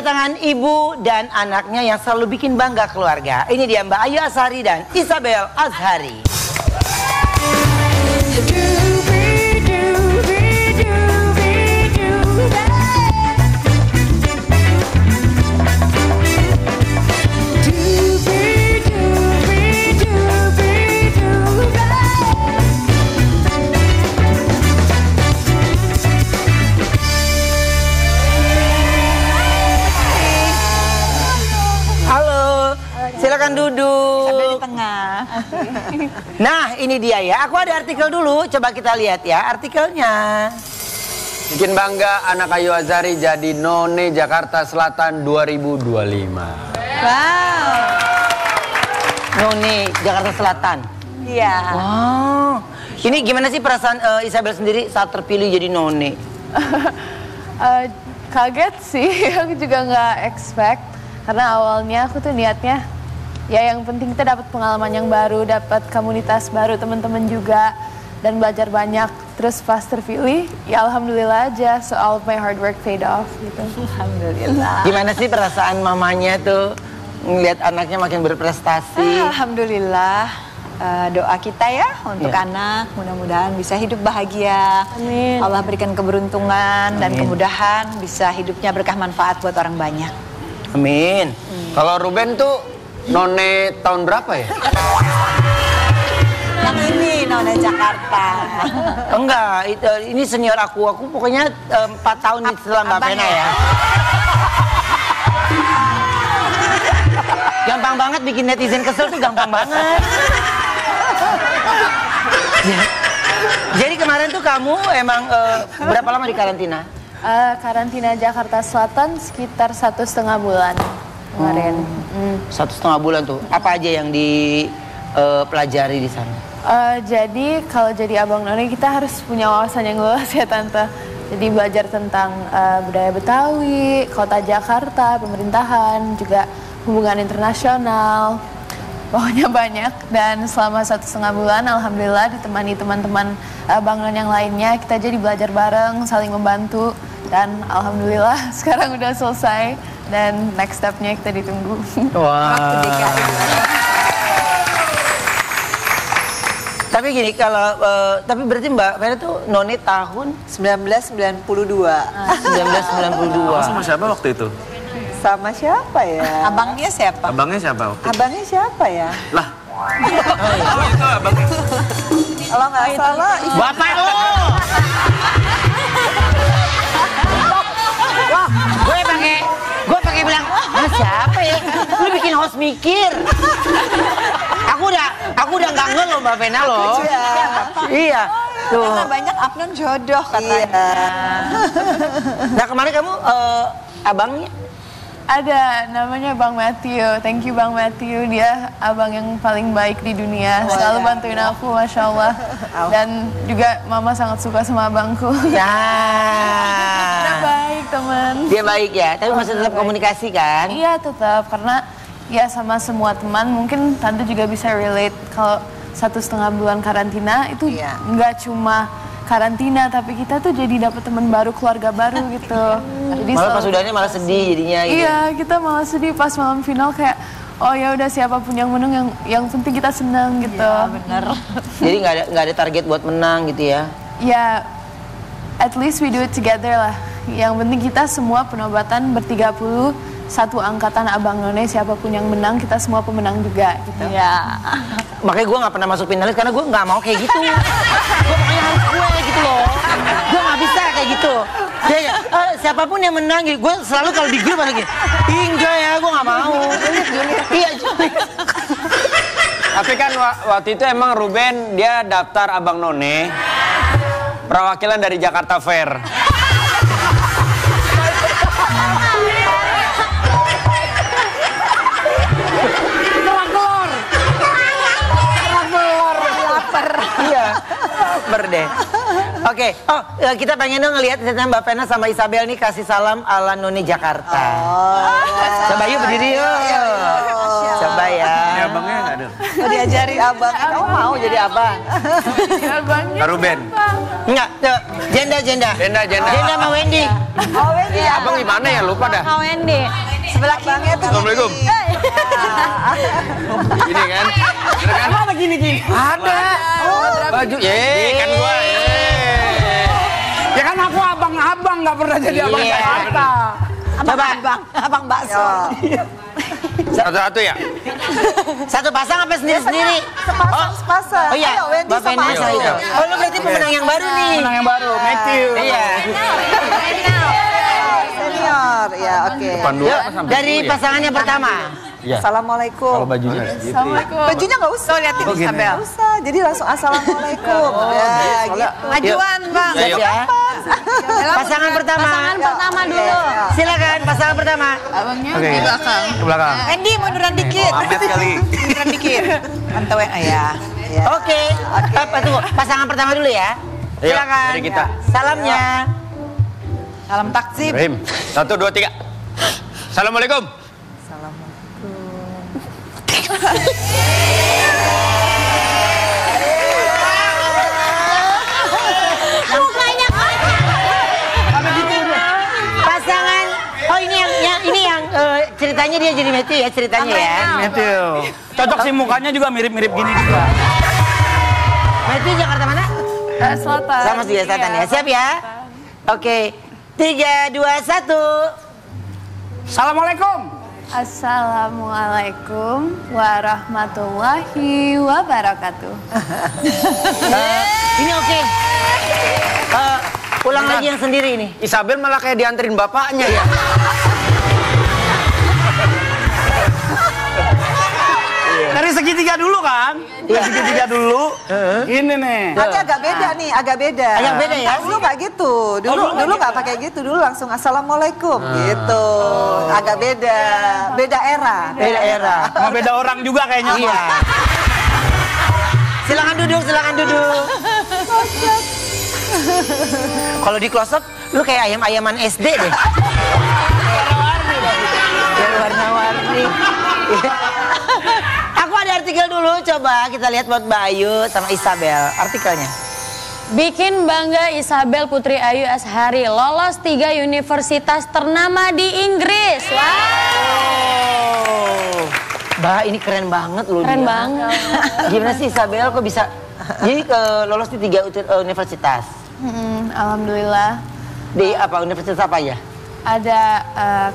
kedatangan ibu dan anaknya yang selalu bikin bangga keluarga. Ini dia Mbak Ayu Azhari dan Isabel Azhari. Silakan duduk. Sambil di tengah. Nah, ini dia ya. Aku ada artikel dulu. Coba kita lihat ya artikelnya. Bikin bangga anak Ayu Azhari jadi None Jakarta Selatan 2025. Wow. None Jakarta Selatan. Iya. Wow. Ini gimana sih perasaan Isabel sendiri saat terpilih jadi None? Kaget sih. Aku juga nggak expect. Karena awalnya aku tuh niatnya ya yang penting kita dapat pengalaman yang baru, dapat komunitas baru, teman-teman juga, dan belajar banyak. Terus pas terpilih, ya alhamdulillah aja, so all of my hard work paid off gitu. Alhamdulillah. Gimana sih perasaan mamanya tuh ngeliat anaknya makin berprestasi? Alhamdulillah. Doa kita ya untuk anak, mudah-mudahan bisa hidup bahagia. Amin. Allah berikan keberuntungan dan kemudahan, bisa hidupnya berkah manfaat buat orang banyak. Amin. Kalau Ruben tuh None tahun berapa ya? Yang ini None Jakarta. Enggak, ini senior aku. Aku pokoknya 4 tahun setelah Mbak Vena ya. Gampang banget bikin netizen kesel tuh, gampang banget. Jadi kemarin tuh kamu emang berapa lama di karantina? Karantina Jakarta Selatan sekitar 1,5 bulan kemarin. 1,5 bulan tuh. Apa aja yang dipelajari di sana? Jadi kalau jadi Abang None kita harus punya wawasan yang luas ya Tante. Jadi belajar tentang budaya Betawi, kota Jakarta, pemerintahan, juga hubungan internasional. Pokoknya banyak, dan selama 1,5 bulan alhamdulillah ditemani teman-teman Bang Non yang lainnya, kita jadi belajar bareng, saling membantu, dan alhamdulillah sekarang udah selesai dan next stepnya kita ditunggu. Wah. Waktu DKI. Tapi gini, kalau tapi berarti Mbak Vena tuh None tahun 1992. 1992. Sama siapa waktu itu? Sama siapa ya? Abangnya siapa? Abangnya siapa waktu itu? Abangnya siapa ya? Lah. Oh itu abangnya. Kalau nggak salah, Bapak lo. Wah, gue pakai bilang, siapa ya? Lu bikin host mikir. Aku udah nggak ngel loh Mbak Vena loh. Iya. Tuh. karena banyak abnon jodoh katanya. Nah kemarin kamu abangnya? Ada, namanya Bang Matthew. Thank you Bang Matthew, dia abang yang paling baik di dunia. Selalu bantuin aku, Masya Allah. Dan juga Mama sangat suka sama abangku. Dia baik teman. Dia baik ya, tapi masih tetap komunikasi kan? Iya tetap, karena ya sama semua teman mungkin Tante juga bisa relate. Kalau 1,5 bulan karantina itu nggak cuma karantina, tapi kita tuh jadi dapet teman baru, keluarga baru gitu. Jadi malah pas udahnya malah sedih jadinya gitu. Iya, kita malah sedih pas malam final kayak oh ya udah siapapun yang menang, yang penting kita senang gitu. Iya, bener. Jadi nggak ada target buat menang gitu ya? Ya, at least we do it together lah. Yang penting kita semua penobatan ber-30, satu angkatan Abang None, siapapun yang menang kita semua pemenang juga gitu. Iya. Makanya gue nggak pernah masuk finalis karena gue nggak mau kayak gitu. Gue pokoknya harus gue gitu loh. Gue nggak bisa kayak gitu. Ya, siapapun yang menang, gue selalu kalau di grup ada gini. Enggak ya, gue nggak mau. Iya. Tapi kan waktu itu emang Ruben dia daftar Abang None perwakilan dari Jakarta Fair. Iya, lapar deh. Oke, kita pengen dong ngelihat Mbak Vena sama Isabel nih kasih salam ala None Jakarta. Coba yuk berdiri yuk. Coba ya. Ini abangnya nggak ada. Mau diajari abang, kamu mau jadi abang? Abangnya Kak Ruben. Enggak, Jenda. Jenda. Jenda sama Wendy. Oh, Wendy ya. Abang di mana ya? Lupa dah. Oh, Wendy. Sebelah kiri tuh. Assalamualaikum. Gini kan? Bener kan? Apa gini? Ada. Baju. Kan gua. Ya kan aku abang-abang nggak pernah jadi abang Jakarta. Abang bakso. Satu-satu ya? Satu pasang apa sendiri-sendiri? Sepasang. Oh iya, Ayo, Wendy Mbak sama Wendy aku. itu. Oh lu berarti pemenang yang baru nih. Menang yang baru, Matthew. Iya. Senior, ya oke. Depan dua Yuk, apa sampai dari dulu ya? pasangannya pertama. Iya. Assalamualaikum. Kalau bajunya. Bajunya nggak usah. Liatin Isabel. Nggak usah, jadi langsung assalamualaikum. Ya, gitu. Majuan, Bang. Ayo. Ya. Pasangan pertama. Pasangan pertama dulu. Silakan pasangan pertama. Abangnya Oke. di belakang. Ke belakang. Wendy munduran dikit. Mampet kali. Munduran dikit. Pantauin ya. Ya. Oke. Tunggu, pasangan pertama dulu ya. Ayo, Silakan. dari kita. Salamnya. Salam takzim. Rahim. 1, 2, 3. Assalamualaikum. Pasangan. Oh ini yang ceritanya dia jadi Matthew ya ceritanya ya. Matthew. Cocok sih mukanya juga mirip-mirip gini juga. Matthew Jakarta mana? Selatan. Sama juga Selatan ya. Siap ya? Oke. 3, 2, 1. Assalamualaikum. Assalamualaikum warahmatullahi wabarakatuh. Ini oke. Ulang lagi yang sendiri ini. Isabel malah kayak dianterin bapaknya ya. Dari segitiga dulu kan? Dari segitiga dulu. Ini nih. Nanti agak beda nih, agak beda. Agak beda ya? Dulu nggak gitu. Dulu nggak pakai gitu. Dulu langsung assalamualaikum gitu. Agak beda. Beda era. Beda era. Sama beda orang juga kayaknya. Iya. Silakan duduk, silakan duduk. Kalau di close up, lu kayak ayam-ayaman SD deh. Warna-warni. Aku ada artikel dulu, coba kita lihat buat Bayu sama Isabel. Artikelnya. Bikin bangga Isabel Putri Ayu Ashari lolos 3 universitas ternama di Inggris. Wow. Bah, ini keren banget loh. Keren dia. banget. Gimana sih Isabel kok bisa jadi lolos di 3 universitas? Alhamdulillah. Di apa universitas apa ya? Ada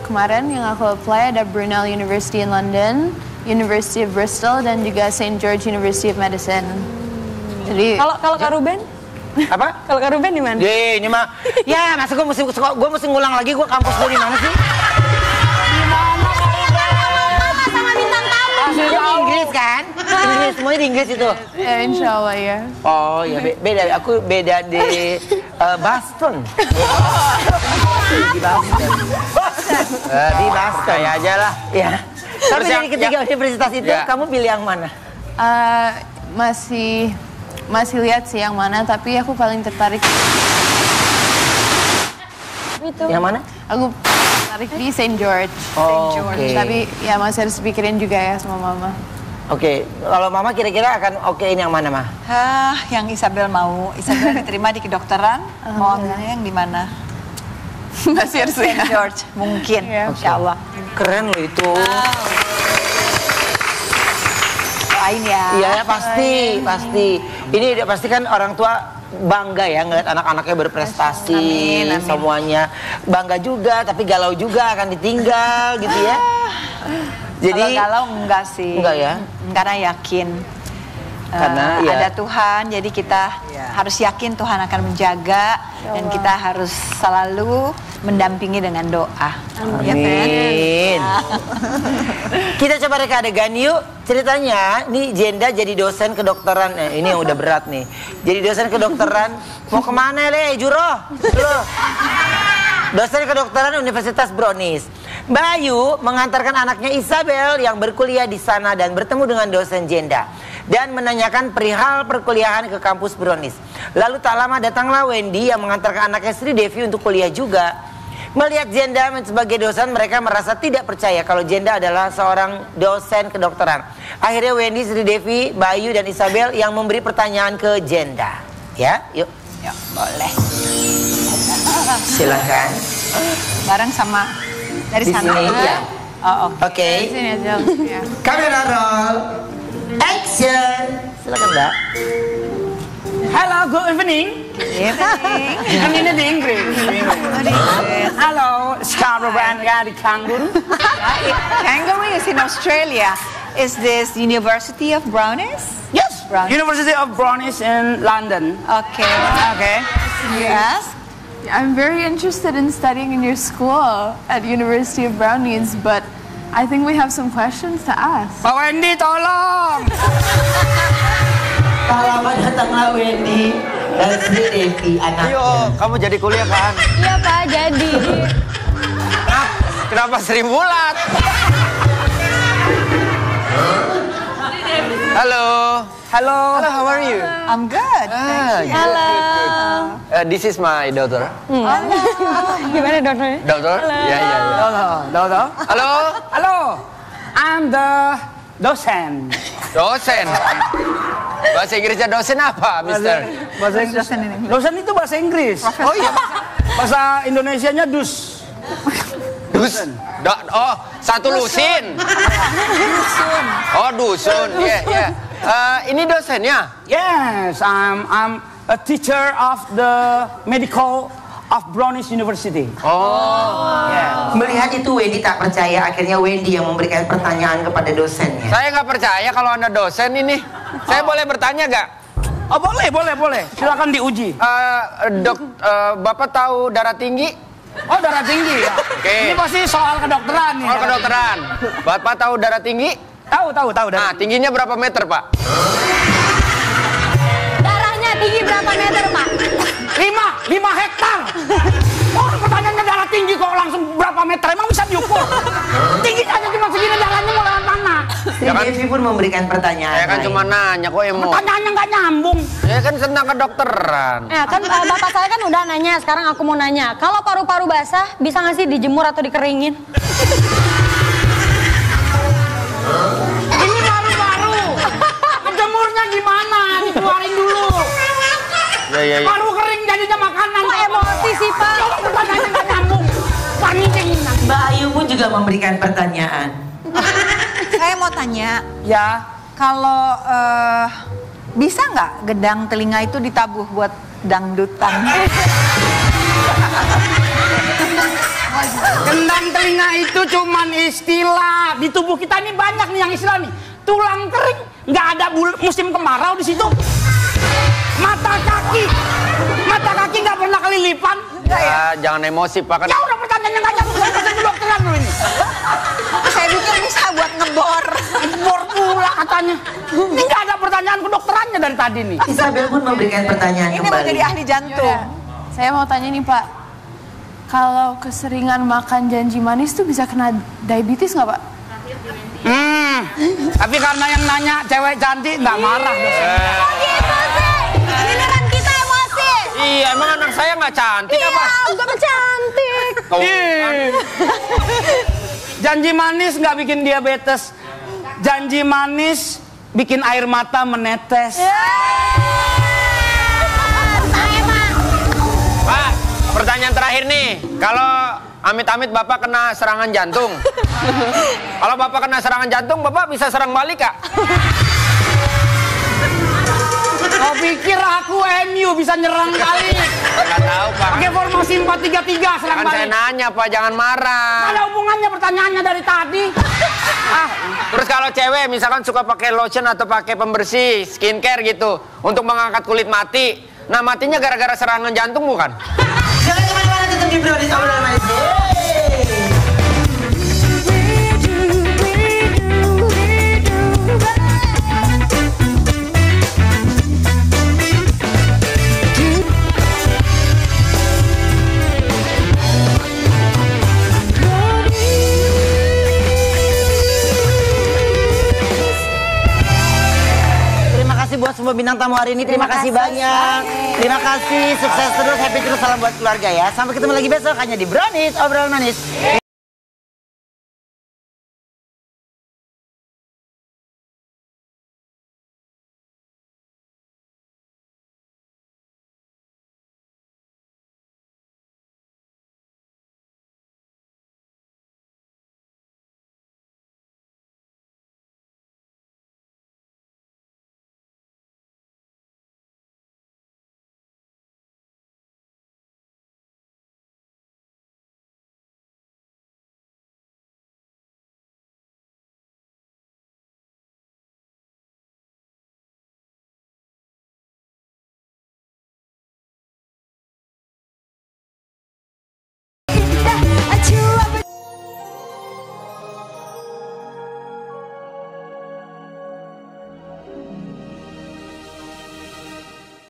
kemarin yang aku apply ada Brunel University in London, University of Bristol dan juga St. George University of Medicine. Jadi Kalau Kak Ruben? Apa? Kalau Kak Ruben di mana? Ini mah ya masa gue mesti ngulang lagi gue kampus gue di mana sih? Sama bintang tamu. Di Inggris kan? Inggris semuanya di Inggris itu. ya insya Allah ya. Oh ya beda aku beda di Boston. Di Boston. Di Boston. Kayak aja lah. Ya. Tapi Terus dari ketiga universitas itu ya. kamu pilih yang mana? Masih lihat sih yang mana, tapi aku paling tertarik. Yang mana? Aku tertarik di St. George. Oh, St. George. oke. Tapi ya masih harus pikirin juga ya sama mama. Oke, kalau mama kira-kira akan okein yang mana mah? Hah, yang Isabel mau. Isabel diterima di kedokteran. Mau ambilnya yang di mana? Masih harus St. George, mungkin. Iya. Insya Allah. Keren loh itu. Doain ya. Iya ya pasti. Ini udah pasti kan orang tua bangga ya ngeliat anak-anaknya berprestasi. Amin. Semuanya bangga juga, tapi galau juga akan ditinggal gitu ya. Jadi Kalau galau enggak sih. Enggak ya? Karena yakin. Karena, ya. ada Tuhan, jadi kita harus yakin Tuhan akan menjaga dan kita harus selalu mendampingi dengan doa. Ya, Fen? Amin. Kita coba reka adegan yuk. Ceritanya, nih Jenda jadi dosen kedokteran. Ini yang udah berat nih. Jadi dosen kedokteran. Mau kemana le, Juro? Dosen kedokteran Universitas Brownies. Bayu mengantarkan anaknya Isabel yang berkuliah di sana dan bertemu dengan dosen Jenda dan menanyakan perihal perkuliahan ke kampus Brownies. Lalu tak lama datanglah Wendy yang mengantarkan anaknya Sri Devi untuk kuliah juga. Melihat Jenda sebagai dosen, mereka merasa tidak percaya kalau Jenda adalah seorang dosen kedokteran. Akhirnya Wendy, Sri Devi, Bayu dan Isabel yang memberi pertanyaan ke Jenda. Ya, yuk. Ya, boleh. Silakan. Bareng sama dari Di sana. sini, ya. Oh, oke. Oke. Sini aja. Ya. Kamera roll. Action. Silakan, Mbak. Hello, good evening. Evening. I'm in the English. Hello, Scarborough and Gary Kangaroo. Kangaroo is in Australia. Is this University of Brownies? Yes, Brownies. University of Brownies in London. Okay. Okay. Yes. I'm very interested in studying in your school at University of Brownies, but I think we have some questions to ask. Pak Wendy, tolong. Selamat datanglah Wendy dan Sri Devi anaknya. Ayo, kamu jadi kuliah kan? Iya Pak, jadi. Kenapa Sri Mulat? Halo. Hello. Hello, how are you? I'm good. Halo. This is my daughter. Gimana dokternya? Daughter? Ya, ya, ya. Halo. Halo, Halo. I'm the dosen. dosen. Bahasa Inggrisnya dosen apa, Mister? Bahasa Inggris. Dosen ini. Dosen itu bahasa Inggris. Oh iya, Bahasa Indonesianya dus. dus. Oh, satu lusin. Oh, dusun. Iya, iya. Ini dosennya? Yes, I'm a teacher of the medical of Brownies University. Melihat itu Wendy tak percaya, akhirnya Wendy yang memberikan pertanyaan kepada dosennya. Saya nggak percaya kalau Anda dosen ini. Saya boleh bertanya nggak? Oh boleh. Silakan diuji. Bapak tahu darah tinggi? Oh darah tinggi ya. Oke. Ini pasti soal kedokteran nih. Soal kedokteran. Bapak tahu darah tinggi? Tahu. Nah, tingginya berapa meter, Pak? Darahnya tinggi berapa meter Pak? 5 hektar. Oh pertanyaannya darah tinggi kok langsung berapa meter? Emang bisa diukur? Tingginya aja cuma segini, jalannya mau lewat mana? Sri Devi pun memberikan pertanyaan. Saya kan lain. cuma nanya, kok emo. Pertanyaannya nggak nyambung. Ya kan tentang kedokteran. Ya kan bapak saya kan udah nanya, sekarang aku mau nanya. Kalau paru-paru basah bisa nggak sih dijemur atau dikeringin? Ini baru-baru. Jemurnya gimana? Dikeluarin dulu. Ya. Baru kering jadinya makanan. Kok emosi sih Pak? Coba pertanyaannya nggak nyambung. Panicking. Mbak Ayu pun juga memberikan pertanyaan. Saya mau tanya, Ya. kalau bisa nggak gedang telinga itu ditabuh buat dangdutan? Gendang telinga itu cuman istilah. Di tubuh kita ini banyak nih yang istilah nih. Tulang kering, nggak ada musim kemarau di situ. Mata kaki nggak pernah kelilipan. Ya, jangan emosi, Pak. Kan Ya udah pertanyaannya nggak nyambung. Saya dosen kedokteran loh ini. Saya pikir bisa buat ngebor. Bor pula katanya. Ini nggak ada pertanyaan kedokterannya dari tadi nih. Isabel pun memberikan pertanyaan Ini mau kembali. jadi ahli jantung. Yaudah, saya mau tanya nih Pak, kalau keseringan makan janji manis tuh bisa kena diabetes nggak Pak? Tapi karena yang nanya cewek cantik nggak marah dosennya. Ini kan kita emosi. iya, emang anak saya nggak cantik apa? Enggak cantik. Tuh, kan. Janji manis nggak bikin diabetes. Janji manis bikin air mata menetes. Pak, pertanyaan terakhir nih. Kalau amit-amit Bapak kena serangan jantung. Kalau Bapak kena serangan jantung, Bapak bisa serang balik, Kak? Kau pikir aku MU bisa nyerang kali? Nggak tahu, Pak. Pakai formasi 4-3-3 serang Kan saya balik. nanya, Pak, jangan marah. Ada hubungannya pertanyaannya dari tadi. Terus kalau cewek misalkan suka pakai lotion atau pakai pembersih skincare gitu untuk mengangkat kulit mati. Nah, matinya gara-gara serangan jantung bukan? Jangan kemana-mana, tetap di Brownies Obrolan Manis. Terima kasih buat semua bintang tamu hari ini. Terima kasih banyak. Terima kasih, sukses terus, happy terus, salam buat keluarga ya. Sampai ketemu lagi besok hanya di Brownies Obrolan Manis.